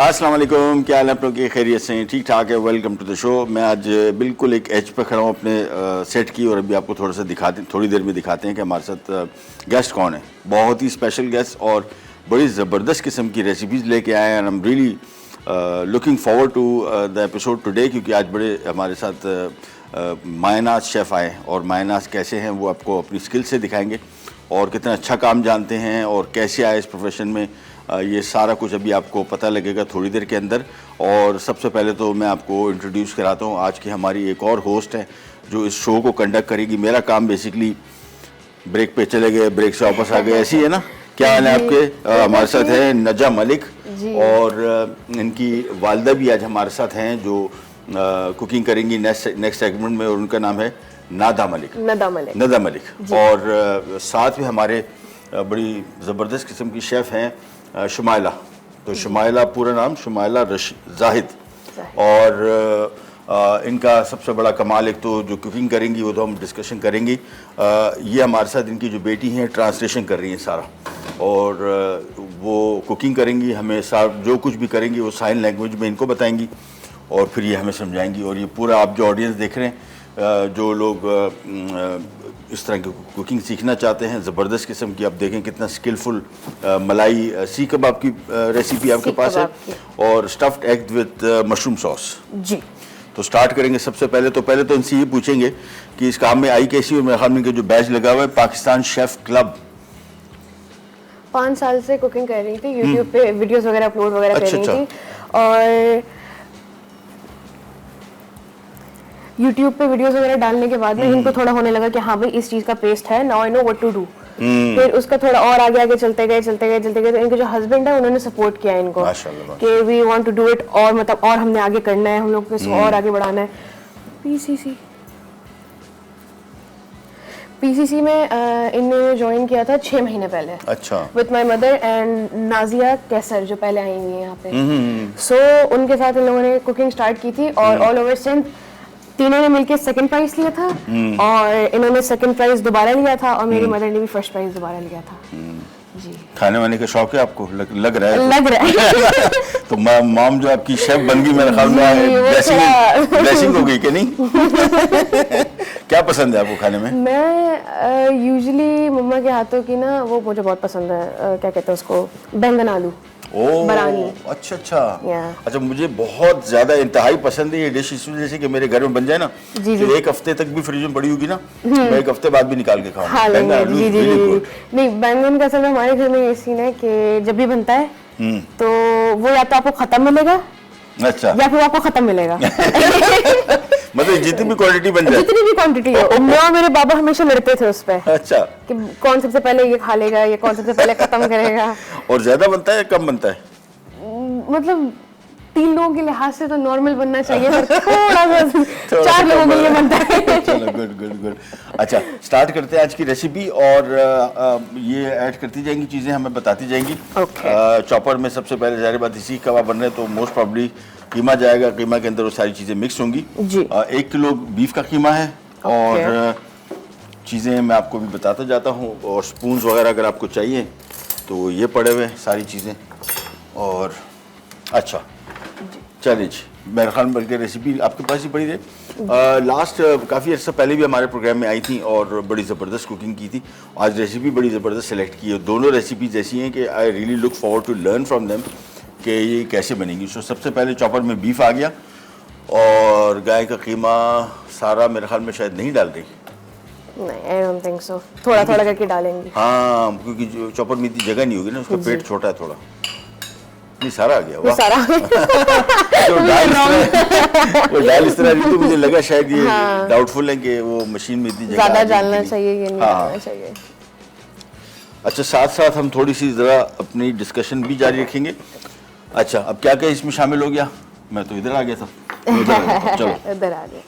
अस्सलाम वालेकुम, क्या हाल है आप लोग के? खैरियत से हैं? ठीक ठाक है। Welcome to the show. मैं आज बिल्कुल एक एज पे खड़ा हूँ अपने सेट की, और अभी आपको थोड़ा सा थोड़ी देर में दिखाते हैं कि हमारे साथ गेस्ट कौन है। बहुत ही स्पेशल गेस्ट और बड़ी ज़बरदस्त किस्म की रेसिपीज़ लेके आए हैं। I am really looking forward to the episode today, क्योंकि आज बड़े हमारे साथ मायनाज शेफ़ आए, और मायनाज कैसे हैं वो आपको अपनी स्किल से दिखाएंगे, और कितना अच्छा काम जानते हैं और कैसे आए इस प्रोफेशन में, ये सारा कुछ अभी आपको पता लगेगा थोड़ी देर के अंदर। और सबसे पहले तो मैं आपको इंट्रोड्यूस कराता हूँ आज की हमारी एक और होस्ट है जो इस शो को कंडक्ट करेगी। मेरा काम बेसिकली ब्रेक पे चले गए, ब्रेक से वापस आ गए, ऐसी है ना। क्या हाल है आपके? हमारे साथ है नजा मलिक, और इनकी वालदा भी आज हमारे साथ हैं जो कुकिंग करेंगी नेक्स्ट सेगमेंट में, और उनका नाम है नदा मलिक। और साथ में हमारे बड़ी ज़बरदस्त किस्म की शेफ़ हैं शुमाइला। तो शुमाइला, पूरा नाम शुमाइला जाहिद, और इनका सबसे बड़ा कमाल, एक तो जो कुकिंग करेंगी वो तो हम डिस्कशन करेंगी, ये हमारे साथ इनकी जो बेटी हैं ट्रांसलेशन कर रही हैं सारा, और वो कुकिंग करेंगी, हमें जो कुछ भी करेंगी वो साइन लैंग्वेज में इनको बताएंगी, और फिर ये हमें समझाएंगी। और ये पूरा आप जो ऑडियंस देख रहे हैं, जो लोग इस तरह की कुकिंग सीखना चाहते हैं ज़बरदस्त किस्म की, आप देखें कितना स्किलफुल मलाई सी कबाब की रेसिपी आपके पास है, और stuffed egg with mushroom sauce जी। तो स्टार्ट करेंगे। सबसे पहले तो इनसे ये पूछेंगे कि इस काम में आई कैसी, और मेरे ख्याल में जो बैच लगा हुआ है पाकिस्तान शेफ क्लब, 5 साल से कुकिंग कर रही थी, यूट्यूब पे वीडियोस वगैरह अपलोड वगैरह कर रही थी, और यूट्यूब पे वीडियोस वगैरह डालने के बाद में इनको थोड़ा होने लगा कि हाँ भाई इस चीज़ का पेस्ट है, now I know what to do. फिर उसका थोड़ा और आगे चलते गए, तो इनके जो हस्बैंड है उन्होंने सपोर्ट किया इनको कि we want to do it, और मतलब और हमने आगे करना है, हम लोग को और आगे बढ़ाना है। पीसीसी में इन्होंने ज्वाइन किया था 6 महीने पहले। अच्छा। With my mother and Nazia Qaiser जो पहले आई हुई है यहाँ पे। सो उनके साथ इन लोगों ने कुकिंग स्टार्ट की थी, और ऑल ओवर सिंध तीनों ने मिलके सेकंड प्राइज लिया था, और इन्होंने सेकंड प्राइज दोबारा लिया था, और मेरी मदर ने भी फर्स्ट प्राइज दोबारा लिया था जी। खाने वाने का शौक है आपको? लग रहा है तो मॉम जो आपकी शेफ बन गई, मेरे ख्याल में ब्लेसिंग हो गई कि नहीं? क्या पसंद है आपको खाने में? मैं यूजुअली मम्मा के हाथों की ना वो मुझे बहुत पसंद है, क्या कहते हैं उसको, बैंगन आलू बरानी। अच्छा, मुझे बहुत ज्यादा इंतहाई पसंद है ये डिश, इस वजह से कि मेरे घर में बन जाए ना, तो एक हफ्ते तक भी फ्रिज में पड़ी होगी ना, मैं एक हफ्ते बाद भी निकाल के खाऊंगा। नहीं, बैंगन का असल में हमारे घर में ये सीन है कि जब भी बनता है तो वो या तो आपको खत्म मिलेगा, अच्छा, या फिर आपको खत्म मिलेगा। मतलब जितनी भी क्वांटिटी बन जाए, जितनी भी क्वांटिटी हो। मैं मेरे बाबा हमेशा लड़ते थे उस पे, अच्छा, कि कौन सबसे पहले ये खा लेगा, ये कौन सबसे पहले खत्म करेगा। और ज्यादा बनता है कम बनता है? मतलब 3 लोगों के लिहाज से तो नॉर्मल बनना चाहिए, पर थोड़ा सा 4 लोगों के लिए बनता है। चलो, गुड। अच्छा, स्टार्ट करते हैं आज की रेसिपी, और ये ऐड करती जाएंगी चीजें, हमें बताती जाएंगी। चॉपर में सबसे पहले ज़ाहिर बात इसी कबाब बन रहे हैं, तो मोस्ट प्रॉब्ली कीमा जाएगा, कीमा के अंदर वो सारी चीज़ें मिक्स होंगी जी। 1 किलो बीफ का कीमा है, और चीज़ें मैं आपको भी बताता जाता हूँ, और स्पून्स वगैरह अगर आपको चाहिए तो ये पड़े हुए सारी चीज़ें। और अच्छा चलिए जी, मेरे ख्याल में बल्कि रेसिपी आपके पास ही पड़ी है। लास्ट काफ़ी अर्सा पहले भी हमारे प्रोग्राम में आई थी, और बड़ी ज़बरदस्त कुकिंग की थी। आज रेसिपी बड़ी ज़बरदस्त सेलेक्ट की है, दोनों रेसिपीज़ ऐसी हैं कि I really look forward to learn from them कि ये कैसे बनेंगी। सो सबसे पहले चॉपर में बीफ आ गया, और गाय का कीमा सारा मेरे ख्याल में शायद नहीं डाल रही। नहीं, I don't think so. थोड़ा करके डालेंगे। हाँ, क्योंकि जो चॉपर में इतनी जगह नहीं होगी ना, उसका पेट छोटा है थोड़ा। नहीं, सारा आ गया। वो सारा वो डाल इस तरह नहीं, तो मुझे लगा शायद ये डाउटफुल है कि वो मशीन में इतनी जगह ज़्यादा डालना चाहिए, ये नहीं डालना चाहिए। अच्छा, साथ हम थोड़ी सी ज़रा अपनी डिस्कशन भी जारी रखेंगे। अच्छा, अब क्या इसमें शामिल हो गया? मैं तो इधर आ गया था, चलो इधर आ गए।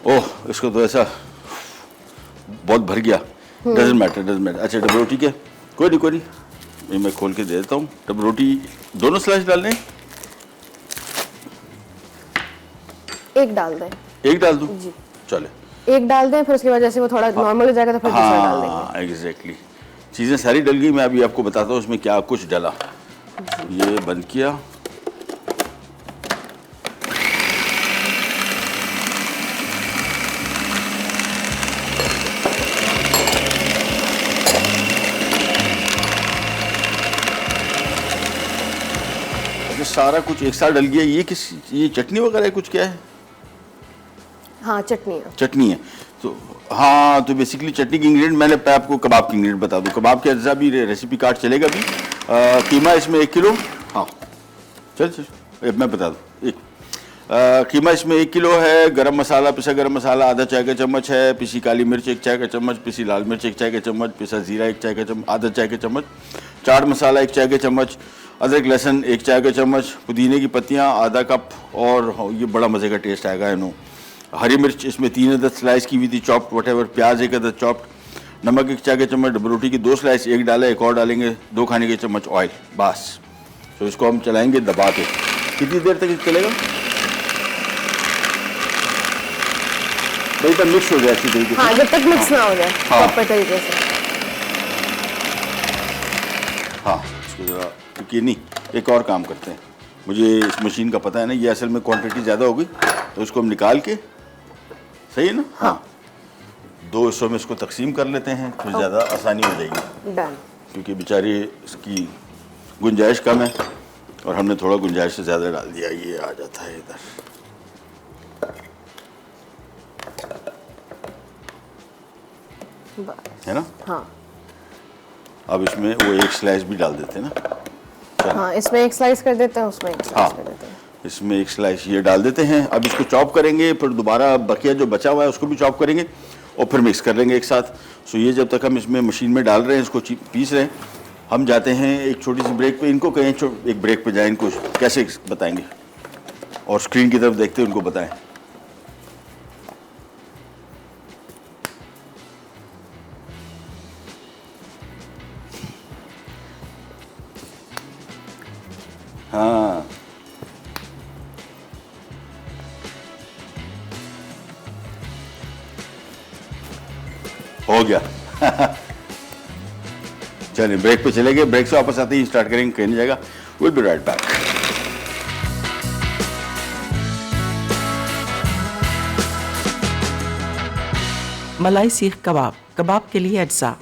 ओह, इसको तो ऐसा बहुत भर गया। Doesn't matter. अच्छा, डबल रोटी के कोई नहीं, ये मैं खोल के दे देता हूँ। डबल रोटी दोनों स्लाइस डालने? एक डाल दूँ? चले, एक डाल दें, फिर उसके बाद जैसे वो थोड़ा नॉर्मल हो जाएगा तो फिर दूसरा डाल देंगे। एग्जैक्टली, चीज़ें सारी डल गई। मैं अभी आपको बताता हूँ उसमें क्या कुछ डला। ये बंद किया। ये सारा कुछ एक साथ डल गया। ये चटनी वगैरह है, कुछ क्या है? हाँ चटनी है। चटनी है तो हाँ, तो बेसिकली चटनी की इंग्रेडिएंट मैंने आपको कबाब की इंग्रेडिएंट बता दूं। कबाब के अज्जा भी रेसिपी कार्ड चलेगा भी। कीमा इसमें 1 किलो। हाँ चल मैं बता दूं। कीमा इसमें 1 किलो है। गरम मसाला, पिसा गरम मसाला आधा चाय का चम्मच है। पिसी काली मिर्च 1 चाय का चम्मच। पिसी लाल मिर्च 1 चाय का चम्मच। पिसा जीरा 1 चाय का चम्मच, आधा चाय का चम्मच। चाट मसाला 1 चाय का चम्मच। अदरक लहसुन 1 चाय का चम्मच। पुदीने की पत्तियाँ आधा कप। और ये बड़ा मज़े का टेस्ट आएगा इन्हों। हरी मिर्च इसमें 3 अदद स्लाइस की हुई थी, चॉप्ड वटेवर। प्याज 1 अदद चॉप्ड। नमक 1 चाय का चम्मच। डबल रोटी की 2 स्लाइस, 1 डाला, 1 और डालेंगे। 2 खाने के चम्मच ऑयल, बस। तो इसको हम चलाएंगे दबा के। कितनी देर तक चलेगा भाई? तब मिक्स हो जाए अच्छी तरीके से। हाँ, जब तक मिक्स ना हो जाए प्रॉपर तरीके से। हाँ, इसको जरा, क्योंकि नहीं, एक और काम करते हैं। मुझे इस मशीन का पता है ना, ये असल में क्वांटिटी ज़्यादा होगी, तो इसको हम निकाल के, सही है ना? हाँ, 2 हिस्सों में इसको तकसीम कर लेते हैं, फिर ज़्यादा आसानी हो जाएगी। डन। क्योंकि बेचारी इसकी गुंजाइश कम है और हमने थोड़ा गुंजाइश से ज़्यादा डाल दिया। ये आ जाता है इधर। है ना? हाँ। अब इसमें वो 1 स्लाइस भी डाल देते हैं ना। हाँ, इसमें 1 स्लाइस कर देते हैं, उसमें 1 स्लाइस कर देते हैं। इसमें 1 स्लाइस ये डाल देते हैं। अब इसको चॉप करेंगे, फिर दोबारा बकिया जो बचा हुआ है उसको भी चॉप करेंगे और फिर मिक्स कर लेंगे एक साथ। सो ये जब तक हम इसमें मशीन में डाल रहे हैं, इसको पीस रहे हैं, हम जाते हैं एक छोटी सी ब्रेक पे। इनको कहें एक ब्रेक पे जाएं, इनको कैसे बताएंगे और स्क्रीन की तरफ देखते उनको बताएं। हाँ, हो गया। चलिए ब्रेक पे चले गए। ब्रेक से वापस आते ही स्टार्ट करेंगे, कहीं नहीं जाएगा। Will B right back. मलाई सीख कबाब। कबाब के लिए अज्जा: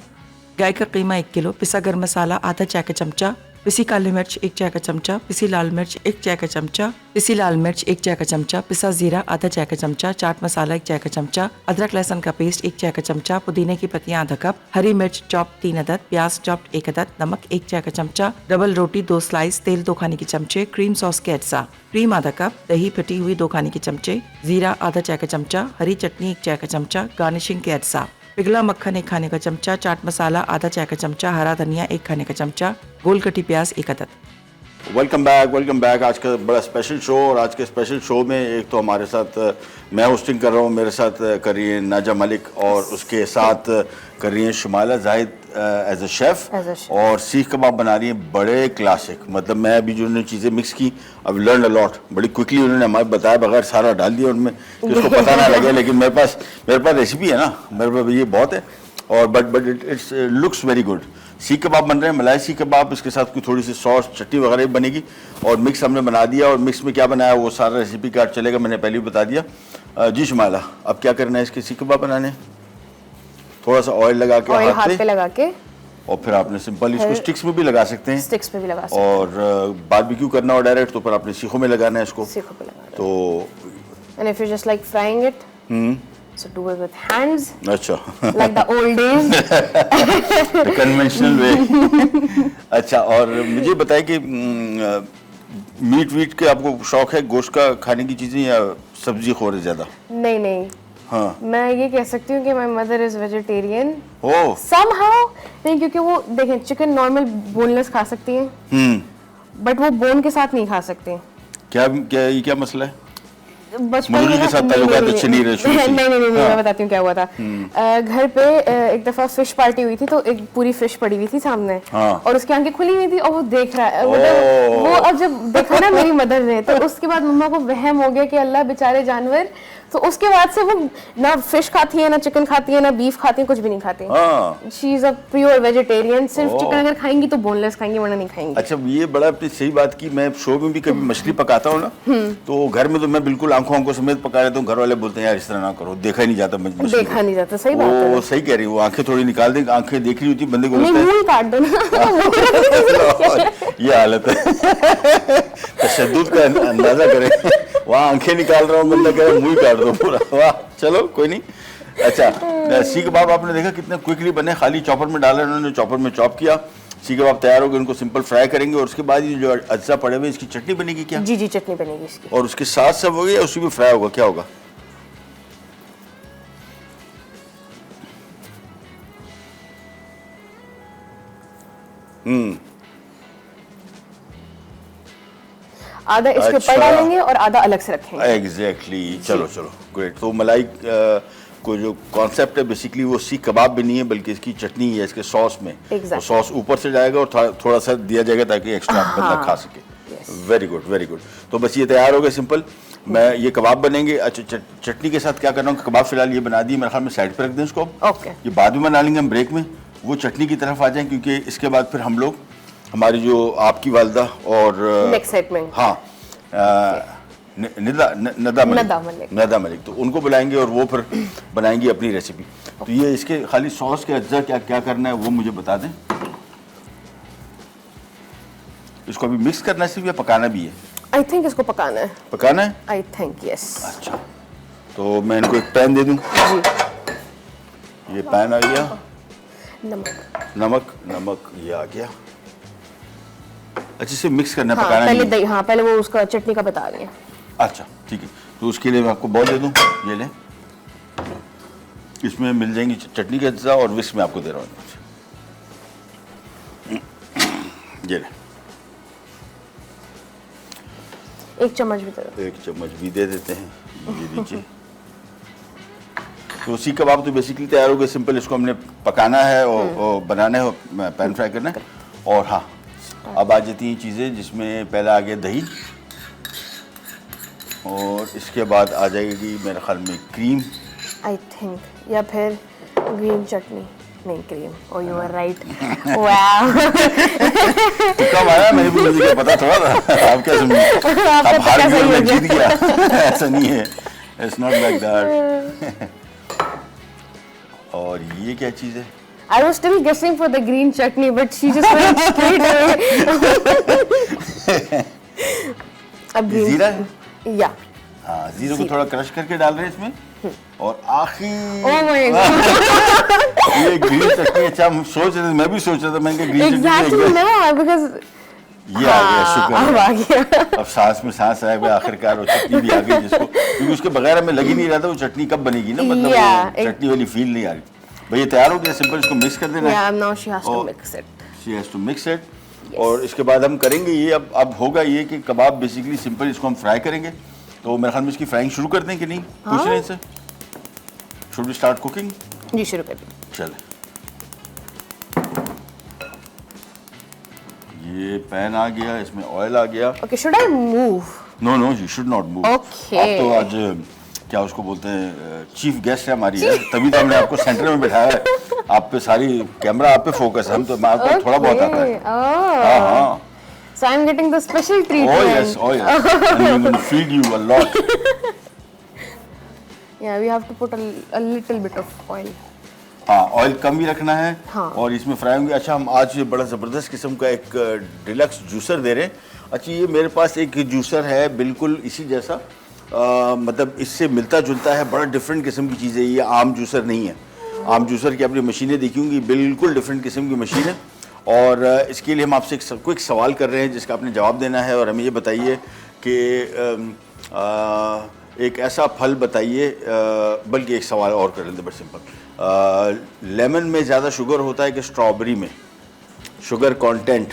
गाय का कीमा 1 किलो, पिसा गरम मसाला आधा चाय का चमचा, पिसी काली मिर्च 1 चाय का चमचा, पिसी लाल मिर्च 1 चाय का चमचा, पिसी लाल मिर्च 1 चाय का चमचा, पिसा जीरा आधा चाय का चमचा, चाट मसाला 1 चाय का चमचा, अदरक लहसुन का पेस्ट 1 चाय का चमचा, पुदीने की पत्तियां आधा कप, हरी मिर्च चॉप 3 अदद, प्याज चॉप 1 अदद, नमक 1 चाय का चमचा, डबल रोटी 2 स्लाइस, तेल 2 खाने के चमचे, क्रीम सॉस के अज्जा: क्रीम आधा कप, दही फटी हुई 2 खाने के चमचे, जीरा आधा चाय का चमचा, हरी चटनी 1 चाय का चमचा, गार्निशिंग के अज्जा: पिघला मक्खन 1 खाने का चमचा, चाट मसाला आधा चाय का चमचा, हरा धनिया 1 खाने का चमचा, गोल कटी प्याज 1 अदद। Welcome back, welcome back. आज का बड़ा स्पेशल शो, और आज के स्पेशल शो में एक तो हमारे साथ मैं होस्टिंग कर रहा हूँ, मेरे साथ कर रही है नाजा मलिक, और उसके साथ कर रही है Shumaila Zahid as a chef, और सीख कबाब बना रही है बड़े क्लासिक। मतलब मैं अभी जो उन्होंने चीज़ें मिक्स की, अब लर्न अ लॉट, बड़ी क्विकली उन्होंने हमें बताया बगैर सारा डाल दिया उनमें कि उसको पता ना लगे। लेकिन मेरे पास रेसिपी है ना, मेरे पास ये बहुत है। और but it's looks very good. सीख कबाब बन रहे हैं, मलाई सीख कबाब। इसके साथ कोई थोड़ी सी सॉस चटनी वगैरह भी बनेगी, और मिक्स हमने बना दिया। और मिक्स में क्या बनाया वो सारा रेसिपी कार्ड चलेगा, मैंने पहले भी बता दिया। जी शुमाइला, अब क्या करना है इसके सीख कबाब बनाने? थोड़ा सा ऑयल लगा के हाथ पे लगा के, और फिर आपने सिंपल इसको स्टिक्स में भी लगा सकते हैं, स्टिक्स पे भी लगा सकते हैं। और बारबेक्यू करना हो डायरेक्ट, तो फिर आपने सीखों में लगाना है इसको। सीखों पे लगाना है। तो and if you just like frying it, so do it with hands, अच्छा, like the old days, conventional way. अच्छा, और मुझे बताएं कि मीट वीट के आपको शौक है, गोश्त का खाने की चीज़ें, या सब्जी खोर है ज़्यादा? नहीं। हाँ, मैं ये कह सकती हूँ कि my mother is vegetarian oh somehow. नहीं, क्योंकि वो देखें चिकन नॉर्मल बोनलेस खा सकती हैं, बट वो बोन के साथ नहीं खा सकती। ये क्या मसला है? बचपन मुर्गी के साथ ताल्लुकात अच्छे नहीं रहे शुरू से। नहीं, मैं बताती हूँ क्या हुआ था। घर पे एक दफा फिश पार्टी हुई थी, तो एक पूरी फिश पड़ी हुई थी सामने, और उसकी आंखें खुली हुई थी, और वो देख रहा है। मतलब वो अब जब देखा ना मेरी मदर ने, तो उसके बाद मम्मा को वहम हो गया कि अल्लाह बेचारे जानवर तो उसके बाद से वो ना फिश खाती है, ना चिकन खाती है, ना बीफ खाती है, कुछ भी नहीं खाती। हाँ she is a pure vegetarian. सिर्फ ओह। चिकन अगर खाएंगी तो बोनलेस खाएंगी, वरना नहीं खाएंगी। अच्छा, ये बड़ा अपनी सही बात की। मैं शो में भी कभी मछली पकाता हूँ ना, तो घर में तो मैं बिल्कुल आंखों समेत पका लेता हूँ। घर वाले बोलते हैं यार इस तरह ना करो, देखा ही नहीं जाता मछली को। देखा नहीं जाता, सही बात है। वो सही कह रही है, वो आंखें थोड़ी निकाल देंगे, आंखें देख रही होती बंदे को नहीं, लगता है मुंह ही काट दो ना। ये हालत है। तशद्दुद का अंदाजा करें, वहाँ आंखें निकाल रहा हूँ, बंदा कह रहा है मुंह ही काट दो पूरा। वाह, चलो कोई नहीं। अच्छा, सीख कबाब आपने देखा कितने क्विकली बने, खाली चॉपर में डाला उन्होंने, चॉपर में चॉप किया, सीख कबाब तैयार हो गए। उनको सिंपल फ्राई करेंगे और उसके बाद ये जो अज्जा पड़े हुए इसकी चटनी बनेगी क्या? जी जी, चटनी बनेगी इसकी। और उसके साथ सब हो गया, उसी में फ्राई होगा, क्या होगा? आधा इसके ऊपर अच्छा। डालेंगे और आधा अलग से रखेंगे। एग्जैक्टली, चलो चलो ग्रेट। तो मलाई को जो कॉन्सेप्ट है बेसिकली वो सीख कबाब भी नहीं है, बल्कि इसकी चटनी है इसके सॉस में। Exactly. सॉस ऊपर से जाएगा और थोड़ा सा दिया जाएगा ताकि एक्स्ट्रा बंदा खा सके। Very good, very good. तो बस ये तैयार हो गया सिंपल। मैं ये कबाब बनेंगे। अच्छा, चटनी के साथ क्या करना हूँ, कबाब फिलहाल ये बना दिए, मेरे ख्याल में साइड पे रख दें इसको। ओके। ये बाद में बना लेंगे हम ब्रेक में। वो चटनी की तरफ आ जाएं, क्योंकि इसके बाद फिर हम लोग हमारी जो आपकी वालदा और नेक्स्ट सेगमेंट, हाँ नदा मलिक, तो उनको बुलाएंगे और वो फिर बनाएंगे अपनी रेसिपी। तो ये इसके खाली सॉस के अज्जा क्या क्या करना है वो मुझे बता दें। इसको अभी मिक्स करना है सिर्फ, या पकाना भी है? आई थिंक इसको पकाना है। पकाना है, आई थिंक यस। अच्छा। तो मैं इनको एक पैन दे दूं। जी। ये पैन आ गया, नमक, नमक ये आ गया। अच्छे से मिक्स करना है, हाँ, पकाना पहले नहीं है। दही, हाँ पहले वो उसका चटनी का बता रही है। अच्छा ठीक है, तो उसके लिए मैं आपको बॉल दे दूं, ये लें। इसमें मिल जाएंगी चटनी के अज्जा और विस्क मैं आपको दे रहा हूँ। ये लें, एक चम्मच भी दे दो। एक चम्मच भी दे देते हैं, ये लीजिए। तो सीख कबाब तो बेसिकली तैयार हो गए, सिंपल। इसको हमने पकाना है और बनाना है, पैन फ्राई करना है। और हाँ, अब आ जाती हैं चीज़ें जिसमें पहला आ गया दही, और इसके बाद आ जाएगी मेरे ख्याल में क्रीम। आई थिंक, या फिर ग्रीन चटनी, नहीं cream. Oh you are right. Wow, कब आया, मुझे क्या पता थोड़ा था। आप क्या समझे, आप हार गए मैं जीत गया? ऐसा नहीं है, इट्स नॉट लाइक दैट। और ये क्या चीज़ है? I was still guessing for the green chutney, but she just went straight away. अब green जीरा है? या हाँ, जीरो को थोड़ा क्रश करके डाल रहे हैं इसमें। और आखिर oh my god, ये ग्रीन चटनी। अच्छा, हम सोच रहे थे, मैं भी सोच रहा था, मैंने green exactly chutney no, because ये आ गया, शुक्र अब आ है। गया। अब सांस में सांस आया हुआ आखिरकार, वो चटनी भी आ गई जिसको, क्योंकि उसके बगैर हमें लग ही नहीं रहा था वो चटनी कब बनेगी ना, मतलब Yeah, वो चटनी वाली फील नहीं आ रही। भाई ये तैयार हो गया, सिंपल इसको मिक्स कर देना है। Yeah, now she has to और- mix it. She has to mix it. और इसके बाद हम करेंगे ये, अब होगा ये कि कबाब बेसिकली सिंपल इसको हम फ्राई करेंगे। तो मेरे ख्याल में इसकी फ्राइंग शुरू कर दें कि नहीं, पूछ रहे हैं इनसे। Should we start cooking? जी शुरू कर दो। चले, ये पैन आ गया, इसमें ऑयल आ गया। Okay, should I move? No no, you should not move. Okay. आप तो आज क्या उसको बोलते हैं, चीफ गेस्ट है हमारी है, तभी तो हमने आपको सेंटर में बैठाया है। आप पे सारी कैमरा आप पे फोकस है, हम तो आपको थोड़ा बहुत आता है। Okay, oh, हाँ हाँ। so I'm getting the special Oh treatment. yes, oh yes. And we're going to feed you a lot. Yeah, we have to put a little bit of oil. हाँ, ऑयल कम ही रखना है। हाँ। और इसमें fry होंगे। अच्छा, हम आज बड़ा ज़बरदस्त किस्म का एक डिलक्स जूसर दे रहे हैं। अच्छा, ये मेरे पास एक जूसर है बिल्कुल इसी जैसा, मतलब इससे मिलता जुलता है, बड़ा डिफरेंट किस्म की चीज़ है। ये आम जूसर नहीं है। आम जूसर की आपने मशीनें देखी होंगी, बिल्कुल डिफरेंट किस्म की मशीन है। और इसके लिए हम आपसे एक सवाल कर रहे हैं जिसका आपने जवाब देना है, और हमें ये बताइए कि एक ऐसा फल बताइए, बल्कि एक सवाल और कर लेते, बट सिंपल। लेमन में ज़्यादा शुगर होता है कि स्ट्रॉबेरी में, शुगर कंटेंट?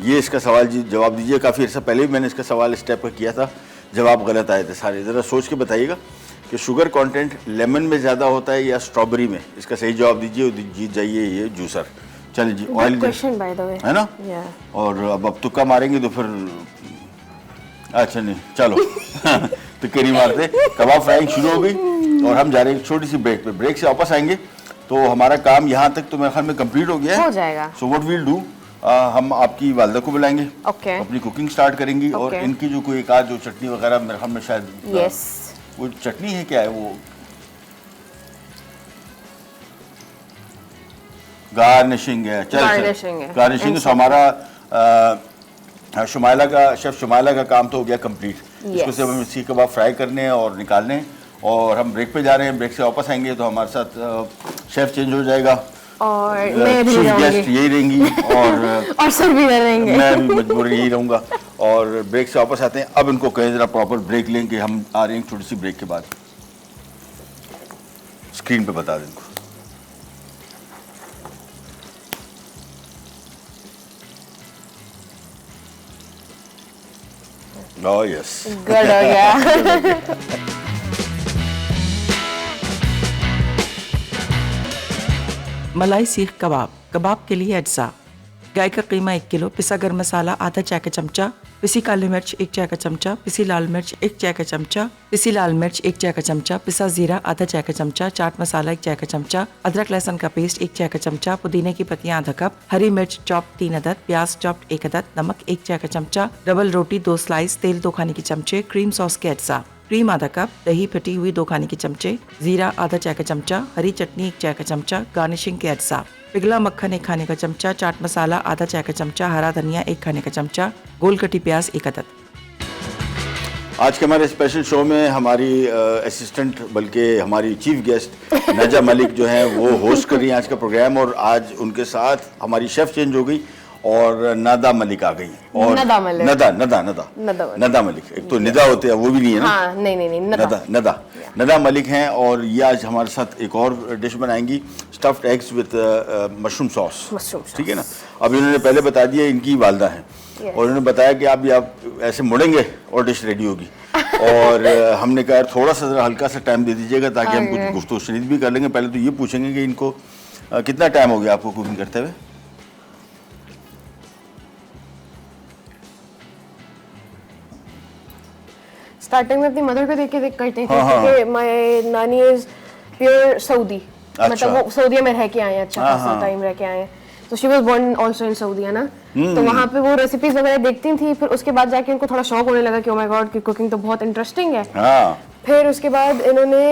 ये इसका सवाल जी जवाब दीजिए। काफ़ी अर्सा पहले भी मैंने इसका सवाल इस टाइप का किया था, जवाब गलत आए थे सारे। ज़रा सोच के बताइएगा कि शुगर कंटेंट लेमन में ज़्यादा होता है या स्ट्रॉबेरी में। इसका सही जवाब दीजिए और जीत जाइए ये जूसर। चलिए जी, oil Question by the way. है ना। Yeah. और अब तुक्का मारेंगे तो फिर अच्छा नहीं, चलो। तुक्के नहीं मारते। कबाब फ्राइंग शुरू हो गई और हम जा रहे हैं एक छोटी सी ब्रेक पे। ब्रेक से वापस आएंगे तो हमारा काम यहाँ तक तो मेरे ख्याल में कंप्लीट हो गया है। हो जाएगा। सो व्हाट वील डू, हम आपकी वालदा को बुलाएंगे, Okay. अपनी कुकिंग स्टार्ट करेंगी और Okay. इनकी जो कोई एक आध जो चटनी वगैरह मेरे ख्याल में शायद यस वो चटनी है, क्या है वो, गार्निशिंग है। Garnishing है। गार्निशिंग। सो हमारा शुमाइला का, शेफ शुमाइला का काम तो हो गया कंप्लीट। इसको Yes. सिर्फ हमें सीख कबाब फ्राई करने हैं और निकालने हैं और हम ब्रेक पे जा रहे हैं। ब्रेक से वापस आएंगे तो हमारे साथ शेफ चेंज हो जाएगा और मैं भी चीफ गेस्ट रहूंगी यही रहेंगी और और सर भी रहेंगे। मैं भी मजबूर यही रहूंगा। और ब्रेक से वापस आते हैं। अब इनको कहें जरा प्रॉपर ब्रेक लें कि हम आ रहे हैं छोटी सी ब्रेक के बाद। स्क्रीन पे बता दें इनको। ओह यस, गुड हो गया। मलाई सीख कबाब, कबाब के लिए अज्जा: गाय का कीमा 1 किलो, पिसा गरम मसाला आधा चाय का चमचा, पिसी काली मिर्च 1 चाय का चमचा, पिसी लाल मिर्च 1 चाय का चमचा, पिसी लाल मिर्च 1 चाय का चमचा, पिसा जीरा आधा चाय का चमचा, चाट मसाला 1 चाय का चमचा, अदरक लहसुन का पेस्ट 1 चाय का चमचा, पुदीने की पत्तियां आधा कप, हरी मिर्च चॉप 3 अदद, प्याज चॉप 1 अदद, नमक 1 चाय का चमचा, डबल रोटी 2 स्लाइस, तेल 2 खाने के चमचे, क्रीम सॉस के अज्जा: क्रीम आधा कप, दही फटी हुई 2 खाने के चमचे, जीरा आधा चाय का चमचा, हरी चटनी 1 चाय का चमचा, गार्निशिंग के अज्जा: पिघला मक्खन 1 खाने का चमचा, चाट मसाला आधा चाय का चमचा, हरा धनिया 1 खाने का चमचा, गोल कटी प्याज 1 अदद। आज के हमारे स्पेशल शो में हमारी असिस्टेंट बल्कि हमारी चीफ गेस्ट नजा मलिक जो हैं वो होस्ट कर रही हैं आज का प्रोग्राम। और आज उनके साथ हमारी शेफ चेंज हो गई और नदा मलिक आ गई। और नदा मलिक। नदा मलिक, एक तो निदा होते हैं वो भी नहीं है ना। हाँ नहीं नदा मलिक हैं और ये आज हमारे साथ एक और डिश बनाएंगी, stuffed eggs with mushroom sauce. ठीक है ना। अब इन्होंने पहले बता दिया इनकी वालदा है और उन्होंने बताया कि आप ऐसे मुड़ेंगे और डिश रेडी होगी। और हमने कहा थोड़ा सा जरा हल्का सा टाइम दे दीजिएगा ताकि हम कुछ गुफ्तगू शनीद भी कर लेंगे। पहले तो ये पूछेंगे कि इनको कितना टाइम हो गया आपको कुकिंग करते हुए? स्टार्टिंग में अपनी मदर को देख करते थे क्योंकि माय नानी इज प्योर सऊदी। मतलब वो सऊदीया में रह के आए हैं, अच्छा खासा टाइम रह के आए हैं। तो she was born also in Saudi, है ना। तो वहाँ पे वो रेसिपीज वगैरह देखती थी। फिर उसके बाद जाके उनको थोड़ा शौक होने लगा कि ओह माय गॉड की कुकिंग तो बहुत इंटरेस्टिंग है। फिर उसके बाद इन्होंने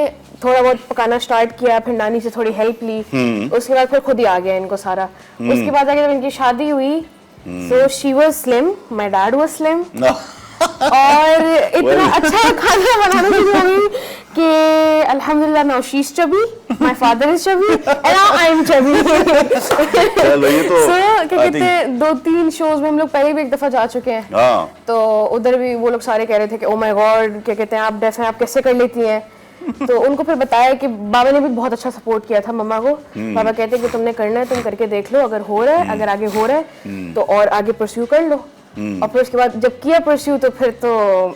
थोड़ा बहुत पकाना स्टार्ट किया, फिर नानी से थोड़ी हेल्प ली। उसके बाद फिर खुद ही आ गया इनको सारा। उसके बाद जाके जब इनकी शादी हुई so she was slim, my dad was slim और इतना अच्छा खाना बनाना शुरू हो गई कि अल्हम्दुलिल्लाह now she is chubby, my father is chubby and now I M chubby. चलो ये तो क्या कहते हैं, 2-3 शोज में हम लोग पहले भी एक दफा जा चुके हैं। तो उधर भी वो लोग सारे कह रहे थे कि ओ माय गॉड क्या कहते हैं आप डेफ हैं, आप कैसे कर लेती हैं। तो उनको फिर बताया कि बाबा ने भी बहुत अच्छा सपोर्ट किया था मम्मा को। बाबा कहते कि तुमने करना है, तुम करके देख लो, अगर हो रहा है, अगर आगे हो रहा है तो और आगे परस्यू कर लो। और फिर उसके बाद जब किया परस्यू तो फिर तो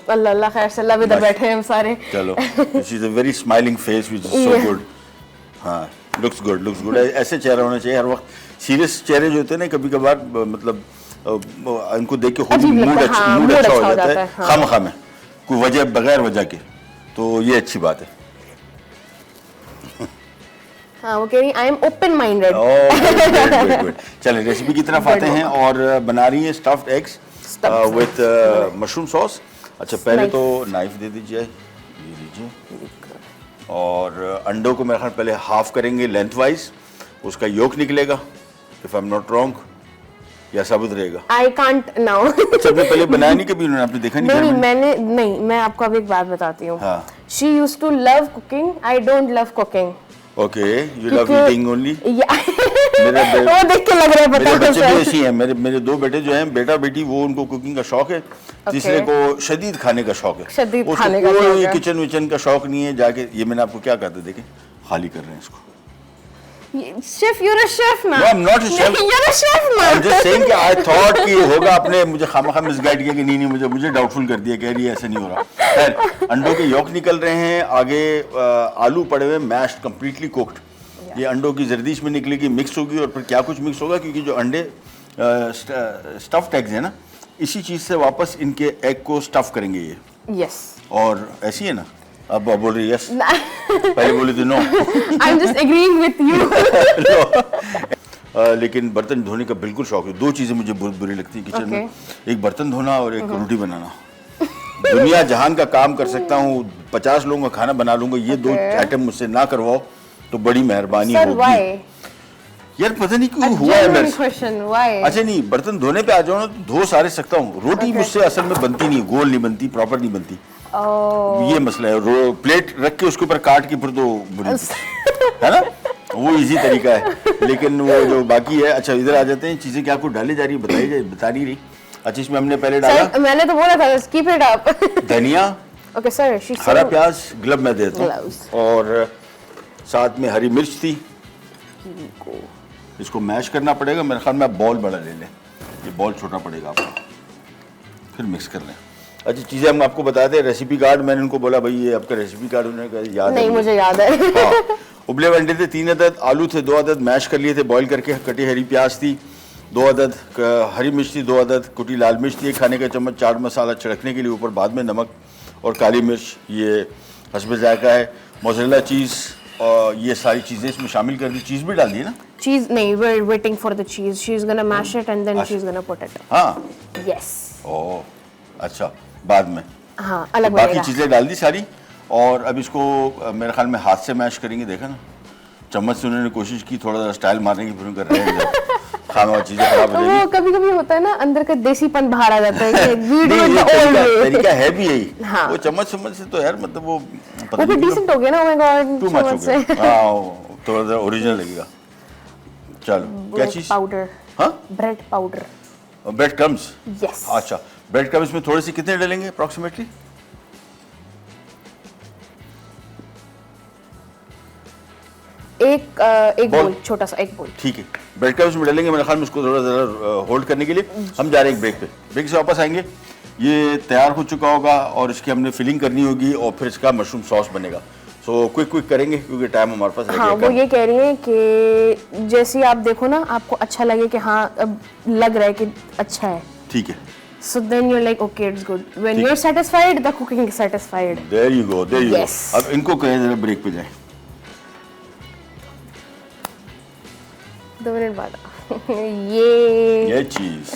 अल्लाह अल्लाह खैर से अल्लाह इधर बैठे हैं हम सारे। चलो, she is a very smiling face which is so good. हाँ, लुक्स गुड। ऐसे चेहरा होना चाहिए हर वक्त। सीरियस चेहरे जो होते हैं ना कभी कभार मतलब इनको देख के खुद मूड अच्छा हो जाता है खामखा में, कोई वजह बगैर वजह के। तो ये अच्छी बात है। हाँ, वो कह रही I am open minded. Good. चलिए रेसिपी की तरफ आते हैं और बना रही हैं stuffed eggs with mushroom sauce. अच्छा, पहले तो नाइफ दे दीजिए, ये लीजिए। और अंडों को मेरे ख्याल पहले हाफ करेंगे लेंथ वाइज, उसका योक निकलेगा if I am not wrong, या साबुत रहेगा? I can't now. अच्छा, आपने पहले बनाया नहीं कभी? उन्होंने आपने देखा नहीं? नहीं, मैं आपको अब एक बात बताती हूँ। She used to love cooking, I don't love cooking. Okay, you love eating only. वो देख के लग रहा है मेरे बच्चे भी ऐसी हैं। मेरे 2 बेटे जो हैं, बेटा बेटी, वो उनको कुकिंग का शौक है। तीसरे को शदीद खाने का शौक है। कोई किचन विचन का शौक नहीं है। जाके ये मैंने आपको क्या कहता, देखें खाली कर रहे हैं इसको। शेफ, you're a chef ना? No, I'm not a chef. You're a chef ना? I'm just saying कि I thought कि होगा, आपने मुझे खामखा मिसगाइड किया कि नहीं मुझे डाउटफुल कर दिया, कह रही है ऐसा नहीं हो रहा। खैर, अंडों के यॉक निकल रहे हैं, आगे आलू पड़े हुए मैश्ड कंप्लीटली कुक्ड। ये अंडों की जर्दीश में निकलेगी, मिक्स होगी और फिर क्या कुछ मिक्स होगा, क्योंकि जो अंडे स्टफ्ड एग्स है ना, इसी चीज़ से वापस इनके एग को स्टफ करेंगे ये। यस और ऐसी है ना, अब बोल रही यस, पहले बोली थी no. I am just agreeing with you. लेकिन बर्तन धोने का बिल्कुल शौक है। दो चीज़ें मुझे बहुत बुरी लगती हैं किचन में, एक बर्तन धोना और एक रोटी बनाना। दुनिया जहान का काम कर सकता हूँ, 50 लोगों का खाना बना लूंगा, ये दो आइटम मुझसे ना करवाओ तो बड़ी मेहरबानी सर होगी। व्हाई? यार पता नहीं क्यों हुआ है मेरे से। Question why? अच्छा नहीं, बर्तन धोने पे आ जाओ ना तो धो सारे सकता हूँ, रोटी मुझसे असल में बनती नहीं, गोल नहीं बनती, प्रॉपर नहीं बनती। ये मसला है। प्लेट रख के उसके ऊपर काट के फिर तो है ना, वो इजी तरीका है। लेकिन वो जो बाकी है, अच्छा इधर आ जाते हैं, चीजें क्या कुछ डाली जा रही है, बताई जाए, बता नहीं रही। अच्छा इसमें हमने पहले डाला, मैंने तो बोला था कीप इट अप। धनिया, ओके सर, शी हरा प्याज, ग्लब मैं देता हूँ, Gloves. और साथ में हरी मिर्च थी। इसको मैश करना पड़ेगा, मेरे ख्याल में बॉल बड़ा ले लें, ये बॉल छोटा पड़ेगा आपको, फिर मिक्स कर लें। अच्छा चीज़ें हम आपको बताते हैं, रेसिपी कार्ड मैंने उनको बोला भाई ये आपका रेसिपी कार्ड, उन्होंने कहा याद नहीं है मुझे याद है। हाँ। उबले अंडे थे 3 अदद, आलू थे 2 अदद, मैश कर लिए थे बॉईल करके, कटी हरी प्याज थी 2 अदद, हरी मिर्च थी 2 अदद, कुटी लाल मिर्च थी 1 खाने का चम्मच, चाट मसाला छिड़कने के लिए ऊपर, बाद में नमक और काली मिर्च, ये हस्बे जायका है, मोज़रेला चीज़, और ये सारी चीज़ें इसमें शामिल कर दी। चीज़ भी डाल दी ना? चीज नहीं, we're waiting for the cheese. She's gonna mash it and then she's gonna put it. हाँ Yes. ओह अच्छा, बाद में हाँ अलग बाकी बनेगा। चीज़ें डाल दी सारी, और अब इसको मेरे ख्याल में हाथ से मैश करेंगे। देखा ना, चम्मच से उन्होंने कोशिश की थोड़ा सा स्टाइल मारने की, फिर कर रहे हैं खाना और चीज़ें खराब हो वो जाएगी। कभी कभी होता है ना, अंदर का देसीपन बाहर आ जाता है कि we do नहीं, it ये the old way. तरीका है भी यही। हाँ। वो चम्मच से तो यार मतलब वो वो भी डिसेंट हो गया ना, oh my god, too much हो चम्मच से। गया। हाँ थोड़ा सा ओरिजिनल लगेगा। चलो क्या ब्रेड चीज़? पाउडर। हाँ bread powder. Bread crumbs. Yes. अच्छा ब्रेड क्रम्स में थोड़ी सी कितने डालेंगे अप्रॉक्सीमेटली? एक बोल। बोल, छोटा सा एक बोल। ठीक है, ब्रेड क्रम्स में डालेंगे। मेरे ख्याल में उसको थोड़ा ज़रा होल्ड करने के लिए हम जा रहे हैं ब्रेक पे। ब्रेक से वापस आएंगे, ये तैयार हो चुका होगा और इसकी हमने फिलिंग करनी होगी और फिर इसका मशरूम सॉस बनेगा। सो क्विक करेंगे क्योंकि टाइम हमारे पास रह हाँ गया वो ये कह रही है कि जैसे आप देखो ना, आपको अच्छा लगे कि हाँ अब लग रहा है कि अच्छा है, ठीक है, so then you're like okay it's good. When you're satisfied, the cooking is satisfied. There you go. Yes. अब इनको कहें जरा ब्रेक पे जाएं। 2 मिनट बाद। ये चीज़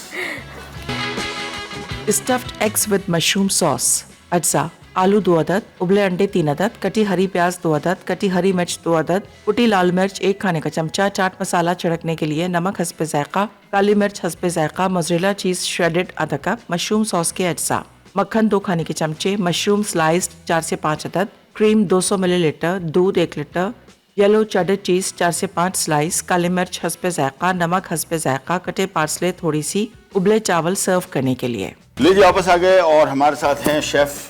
stuffed eggs with mushroom sauce. अज्जा: आलू 2 अदद, उबले अंडे 3 अदद, कटी हरी प्याज 2 अदद, कटी हरी मिर्च 2 अदद, कुटी लाल मिर्च 1 खाने का चमचा, चाट मसाला छिड़कने के लिए, नमक हस्बे जायका, काली मिर्च हस्बे जायका, मोज़रेला चीज श्रेडेड आधा कप, मशरूम सॉस के अज्जा: मक्खन 2 खाने के चमचे, मशरूम स्लाइस्ड 4 से 5 अदद, क्रीम 200 मिलीलीटर, दूध 1 लीटर, येलो चेडर चीज 4 से 5 स्लाइस, काली मिर्च हस्बे जायका, नमक हस्बे जायका, कटे पार्सले थोड़ी सी, उबले चावल सर्व करने के लिए। लीजिए वापस आ गए और हमारे साथ हैं शेफ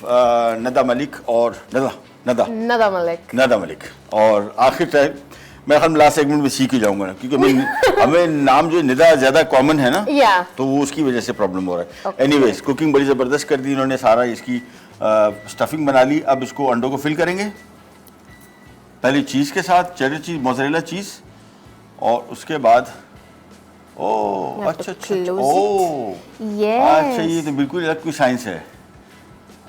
नदा मलिक और नदा मलिक। और आखिर तक मैं हम लास्ट सेगमेंट में सीख ही जाऊंगा ना, क्योंकि हमें नाम जो निदा ज्यादा कॉमन है ना, Yeah. तो वो उसकी वजह से प्रॉब्लम हो रहा है। Okay. एनीवेज कुकिंग बड़ी जबरदस्त कर दी इन्होंने, सारा इसकी स्टफिंग बना ली। अब इसको अंडों को फिल करेंगे, पहले चीज के साथ, चेडर चीज, मोज़रेला चीज, और उसके बाद ओह अच्छा, ओह अच्छा, ये तो बिल्कुल अलग कोई साइंस है।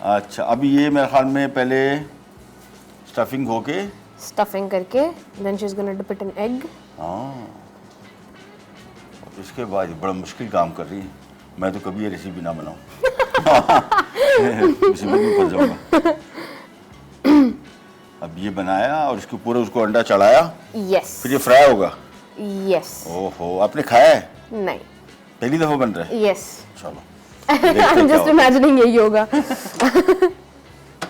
अच्छा अभी ये मेरे ख्याल में पहले स्टफिंग होके, स्टफिंग करके, then she's gonna dip it in egg. हाँ इसके बाद ये बड़ा मुश्किल काम कर रही है। मैं तो कभी ये रेसिपी ना बनाऊं। मुसीबत में फंस जाऊंगा। अब ये बनाया और इसके पूरे उसको अंडा चढ़ाया, Yes. फिर ये फ्राई होगा। Yes. ओहो, आपने खाया है? नहीं। पहली दफा बन रहा है? Yes. चलो I'm just imagining यही होगा।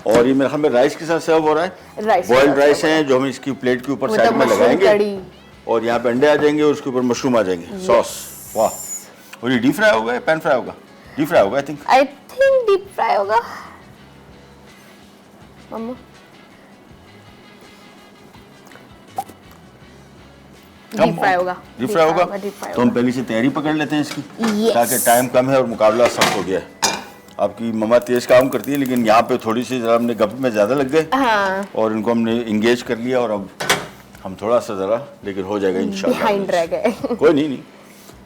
और ये मेरे ख्याल में राइस के साथ सर्व हो रहा है। राइस। बॉइल्ड राइस है जो हम इसकी प्लेट के ऊपर With साइड the में mushroom लगाएंगे, curry. और यहाँ पे अंडे आ जाएंगे और उसके ऊपर मशरूम आ जाएंगे, सॉस। वाह। और ये डीप फ्राई होगा या पैन फ्राई होगा? डीप फ्राई होगा I think. I think deep fry होगा। मम्मा। डीप फ्राई होगा। डीप फ्राई होगा। deep fry तो हम होगा। पहले से तैयारी पकड़ लेते हैं इसकी, Yes. ताकि टाइम कम है और मुकाबला सख्त हो गया है। आपकी मम्मा तेज काम करती है, लेकिन यहाँ पे थोड़ी सी जरा हमने गप में ज़्यादा लग गए हाँ। और इनको हमने इंगेज कर लिया, और अब हम थोड़ा सा ज़रा, लेकिन हो जाएगा इंशाल्लाह। Behind रह गए। कोई नहीं।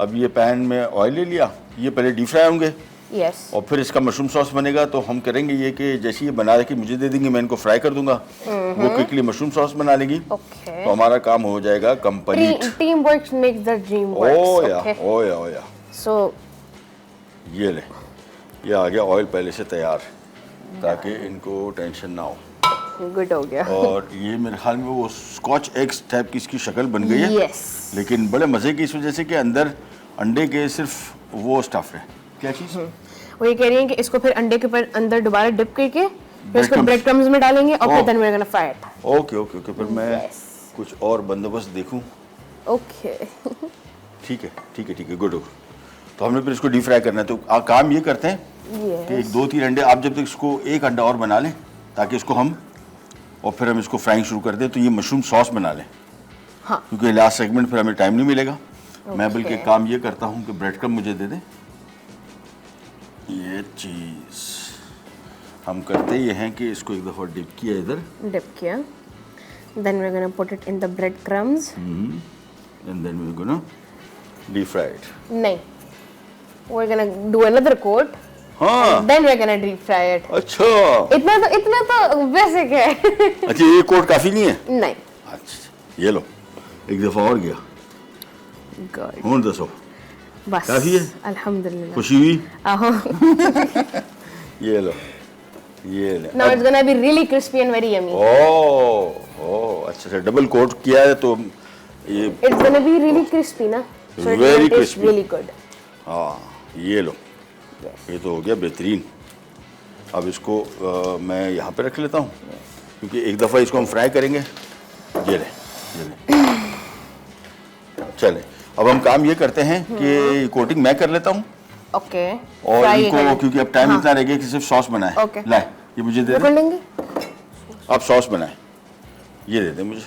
अब ये पैन में ऑयल ले लिया, ये पहले डीप फ्राई होंगे, यस और फिर इसका मशरूम सॉस बनेगा। तो हम करेंगे ये कि जैसे ये बना के मुझे दे देंगे, मैं इनको फ्राई कर दूंगा, वो क्विकली मशरूम सॉस बना लेगी, ओके तो हमारा काम हो जाएगा complete. Team work makes the dream oh work yeah okay oh yeah oh या सो ये ले, ये आ गया ऑयल पहले से तैयार, ताकि इनको टेंशन ना हो। गुड हो गया और ये मेरे ख्याल में वो स्कॉच एग्स टाइप की इसकी शक्ल बन गई है, यस लेकिन बड़े मज़े की इस वजह से कि अंदर अंडे के सिर्फ वो स्टफ है। क्या चीज़? वो ये कह रही है कि इसको फिर अंडे के ऊपर अंदर दोबारा डिप करके फिर इसको Breadcrumbs. ब्रेड क्रम्स में डालेंगे और फिर Oh. Then we are gonna fry it okay okay okay, फिर मैं Yes. कुछ और बंदोबस्त देखूं। ओके ठीक है ठीक है ठीक है, गुड हो। तो हमने फिर इसको डीप फ्राई करना है, तो काम ये करते हैं कि यस एक 2-3 अंडे, आप जब तक इसको एक अंडा और बना लें ताकि इसको हम, और फिर हम इसको फ्राइंग शुरू कर दें, तो ये मशरूम सॉस बना लें, हाँ क्योंकि लास्ट सेगमेंट फिर हमें टाइम नहीं मिलेगा। मैं बल्कि Okay. काम ये करता हूँ कि ब्रेड क्रम्ब मुझे दे दें। ये चीज़ हम करते ये हैं कि इसको एक दफ़ा डिप किया इधर, डिप किया then we are gonna put it in the bread crumbs and then we gonna deep fry it. नहीं we are gonna do another coat हाँ then we are gonna deep fry it अच्छा इतना तो वैसे क्या है अच्छा, ये कोट काफ़ी नहीं है? नहीं अच्छा ये लो, एक दफ़ा और गया, गुड और दसो बस काफी है? अल्हम्दुलिल्लाह खुशी हुई? आहो ये लो, ये ले। Now it's gonna be really crispy and very yummy oh अच्छा अच्छा, डबल कोट किया है तो ये it's gonna be really crispy ना so it Very will taste crispy. Really good हाँ ये लो, ये तो हो गया बेहतरीन। अब इसको मैं यहाँ पे रख लेता हूँ, क्योंकि एक दफ़ा इसको हम फ्राई करेंगे। ये ले चले, अब हम काम ये करते हैं कि कोटिंग मैं कर लेता हूँ, ओके और इनको क्योंकि अब टाइम इतना रह गया कि सिर्फ सॉस बनाए। Okay. लाए ये मुझे दे कर दे, लेंगे आप सॉस बनाए, ये दे दे मुझे,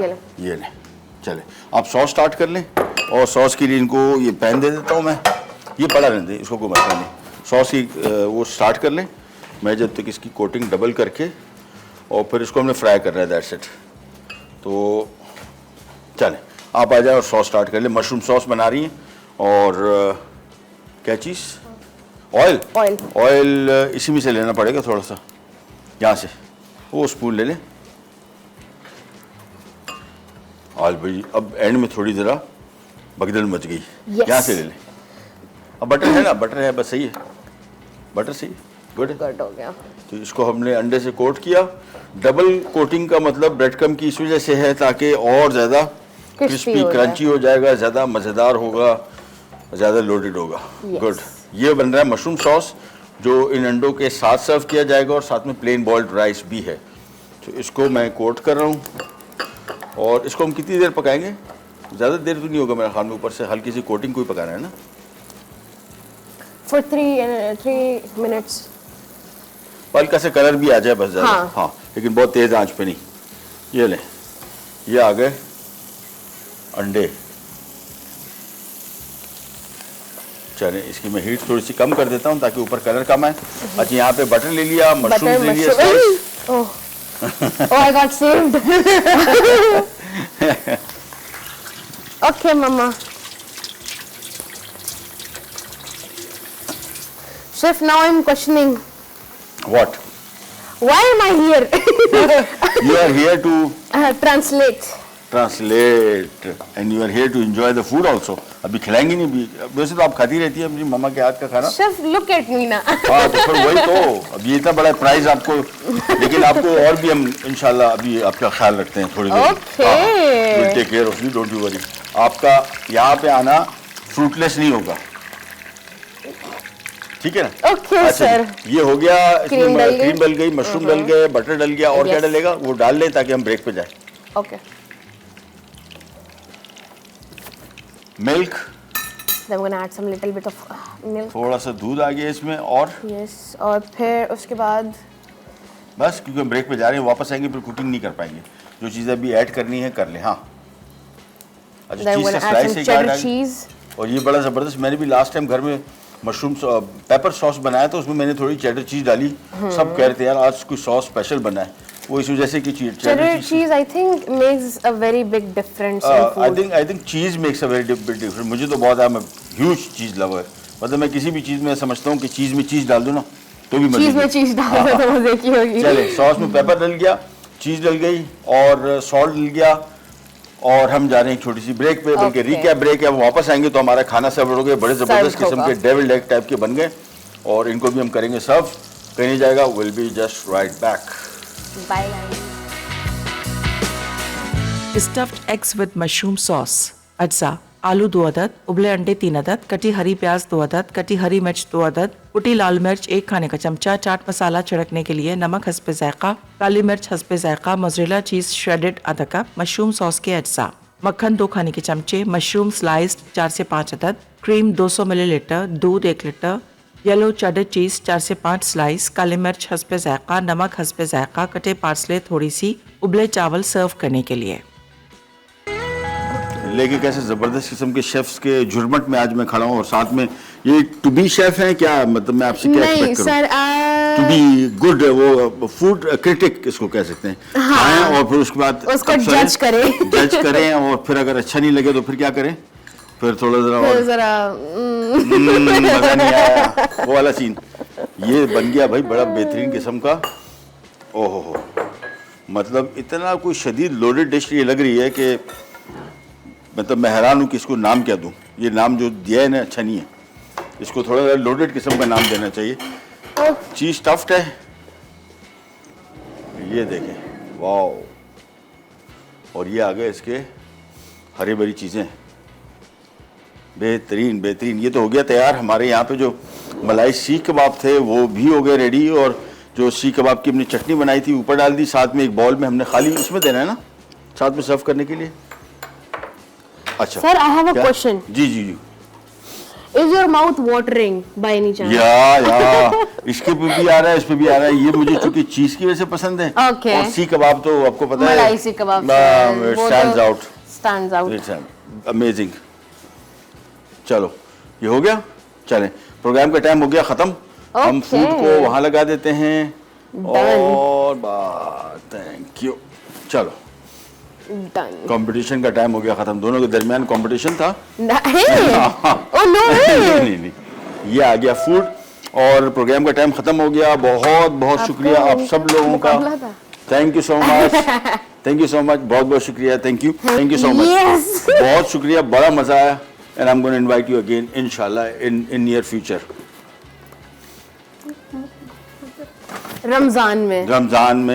ये लो ये ले। चले आप सॉस स्टार्ट कर लें, और सॉस के लिए इनको ये पैन दे देता हूँ मैं, ये पड़ा रहने दे, इसको कोई मसला नहीं। सॉस की वो स्टार्ट कर लें, मैं जब तक इसकी कोटिंग डबल करके, और फिर इसको हमने फ्राई करना है, दैट्स इट। तो चलें आप आ जाए और सॉस स्टार्ट कर लें। मशरूम सॉस बना रही हैं, और क्या चीज़? ऑयल ऑयल ऑयल इसी में से लेना पड़ेगा थोड़ा सा, यहाँ से वो स्पून ले लें ऑयल भाई। अब एंड में थोड़ी ज़रा भगदड़ मच गई, Yes. यहाँ से ले लें। अब बटर है ना, बटर है, बस सही है, बटर सही है, गुड है। गुड हो गया तो इसको हमने अंडे से कोट किया। डबल कोटिंग का मतलब ब्रेड क्रम्ब की इस वजह से है ताकि और ज़्यादा क्रिस्पी हो क्रंची हो जाएगा, ज़्यादा मज़ेदार होगा, ज़्यादा लोडेड होगा। Yes. गुड। ये बन रहा है मशरूम सॉस, जो इन अंडों के साथ सर्व किया जाएगा, और साथ में प्लेन बॉइल्ड राइस भी है। तो इसको मैं कोट कर रहा हूँ, और इसको हम कितनी देर पकाएंगे? ज़्यादा देर तो नहीं होगा मेरे ख्याल में, ऊपर से हल्की सी कोटिंग कोई पकाना है ना। फॉर 3 मिनट्स हल्का से कलर भी आ जाए बस, ज़्यादा हाँ। हाँ, लेकिन बहुत तेज़ आंच पे नहीं। ये लें, ये आ गए अंडे। चलें इसकी मैं हीट थोड़ी सी कम कर देता हूँ ताकि ऊपर कलर कम आए। अच्छा यहाँ पे बटर ले लिया, मशरूम ले लिया slice। Oh I got saved okay mama chef now I am questioning What? Why am I here You are here to translate translate and you are here to enjoy the food also. अभी खिलाएंगे नहीं भी, वैसे तो आप खाती रहती है अपनी मम्मा के हाथ का खाना। शेफ लुक एट मी ना हाँ तो फिर वही तो, अब ये इतना बड़ा प्राइज आपको, लेकिन आपको और भी हम इंशाल्लाह अभी आपका ख्याल रखते हैं थोड़ी देर। Okay. Will take care of you, don't you worry. आपका यहाँ पे आना फ्रूटलेस नहीं होगा, ठीक है ना? ओके सर ये हो गया, क्रीम इसमें डल गई। क्रीम डल गई, मशरूम डल गए, बटर डल गया, और क्या Yes. डलेगा वो डाल लें ताकि हम ब्रेक पे जाए। Okay milk, then we're gonna add some little bit of milk थोड़ा सा दूध आ गया इसमें, और yes और फिर उसके बाद बस, क्योंकि हम ब्रेक पे जा रहे हैं, वापस आएंगे फिर कुकिंग नहीं कर पाएंगे। जो चीज़ें अभी ऐड करनी है कर लें। हाँ अच्छा, then चीज़ we're का gonna add स्लाइस some एक cheddar डाल, cheese और ये बड़ा ज़बरदस्त, मैंने भी लास्ट टाइम घर में मशरूम पेपर सॉस बनाया तो उसमें मैंने थोड़ी चेडर चीज़ डाली। सब कह रहे थे यार आज कोई सॉस स्पेशल बना है, वो इस वजह से कि cheddar cheese I think makes a very big difference in I food think cheese makes a very big difference. मुझे तो बहुत है, मैं ह्यूज चीज़ लवर, मतलब मैं किसी भी चीज़ में समझता हूँ कि चीज़ में चीज़ डाल दूँ ना तो भी मज़े चीज में की। चीज डाल दो तो मजे की होगी। चले, सॉस में पेपर डल गया, चीज़ डल गई और सॉल्ट डल गया, और हम जा रहे हैं एक छोटी सी ब्रेक पे, बल्कि Okay. रिकैप ब्रेक है। वो वापस आएंगे तो हमारा खाना सर्व हो गया, बड़े ज़बरदस्त Served किस्म होगा। के डेविल्ड एग टाइप के बन गए, और इनको भी हम करेंगे सर्व। कहीं नहीं जाएगा, will be just right back. Bye guys. Stuffed eggs with mushroom sauce. अज्जा: आलू 2 अदद, उबले अंडे 3 अदद, कटी हरी प्याज 2 अदद, कटी हरी मिर्च 2 अदद, कुटी लाल मिर्च 1 खाने का चमचा, चाट मसाला छिड़कने के लिए, नमक हस्बे जायका, काली मिर्च हस्बे जायका, मोज़रेला चीज श्रेडेड आधा कप, मशरूम सॉस के अज्जा, मक्खन 2 खाने के चमचे, मशरूम स्लाइस्ड 4 से 5 अदद, क्रीम 200 मिलीलीटर, दूध 1 लीटर, येलो चेडर चीज 4 से 5 स्लाइस, काली मिर्च हस्बे जायका, नमक हस्बे जायका, कटे पार्सले थोड़ी सी, उबले चावल सर्व करने के लिए। लेके कैसे ज़बरदस्त किस्म के शेफ्स के जुर्मट में आज मैं खड़ा हूँ, और साथ में ये टू बी शेफ हैं क्या, मतलब मैं आपसे क्या नहीं एक्सपेक्ट करूँ? सर, टू बी गुड, वो फूड क्रिटिक इसको कह सकते हैं। खाएं और फिर उसके बाद उसको अक्सर जज करें। जज करें, और फिर अगर अच्छा नहीं लगे तो फिर क्या करें, फिर थोड़ा ज़रा और जरा मज़ा नहीं आया, वो वाला सीन। ये बन गया भाई बड़ा बेहतरीन किस्म का, ओहो हो, मतलब इतना कोई शदीद लोडेड डिश ये लग रही है कि मतलब मैं हैरान हूँ कि इसको नाम क्या दूँ। ये नाम जो दिया है ना अच्छा नहीं है, इसको थोड़ा सा लोडेड किस्म का नाम देना चाहिए। चीज़ स्टफ्ड है, ये देखें, वाओ, और ये आ गए इसके हरी भरी चीज़ें, बेहतरीन बेहतरीन। ये तो हो गया तैयार। हमारे यहाँ पे जो मलाई सीख कबाब थे वो भी हो गए रेडी, और जो सीख कबाब की हमने चटनी बनाई थी ऊपर डाल दी, साथ में एक बाउल में हमने खाली उसमें देना है ना साथ में सर्व करने के लिए। अच्छा सर, आई हैव अ क्या? क्वेश्चन। जी जी जी। Is your mouth watering by any chance? या इसके पे भी आ रहा है, इस पे भी आ रहा है। ये मुझे चूंकि चीज की वजह से पसंद है, Okay. और सीख कबाब तो आपको पता है, malai seekh kebab stands out, stands out. It's amazing. चलो ये हो गया, चलें प्रोग्राम का टाइम हो गया ख़त्म। हम Okay. फूड को वहाँ लगा देते हैं, Done. और बात, थैंक यू। चलो डन। कंपटीशन का टाइम हो गया ख़त्म, दोनों के दरमियान कंपटीशन था। ओह नो नहीं नहीं, ये आ गया फूड, और प्रोग्राम का टाइम खत्म हो गया। बहुत बहुत शुक्रिया आप सब लोगों का, thank you so much, thank you so much, बहुत बहुत शुक्रिया, thank you so much, Yes. बहुत शुक्रिया, बड़ा मजा आया, and I am going to invite you again इंशाल्लाह इन नियर फ्यूचर। रमजान में रमजान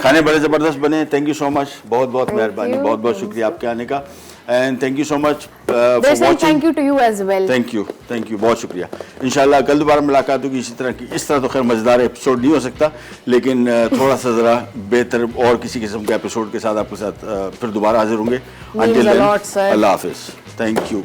खाने बड़े जबरदस्त बने, थैंक यू सो मच, बहुत बहुत मेहरबानी, बहुत बहुत शुक्रिया आपके आने का, and thank you so much for watching. Thank you to you as well. Thank you, बहुत शुक्रिया। इंशाल्लाह कल दोबारा मुलाकात होगी इसी तरह की। इस तरह तो खैर मज़ेदार एपिसोड नहीं हो सकता, लेकिन थोड़ा सा ज़रा बेहतर और किसी किस्म के एपिसोड के साथ आपके साथ फिर दोबारा हाजिर होंगे। Means a lot, sir. अल्लाह हाफिज़, थैंक यू।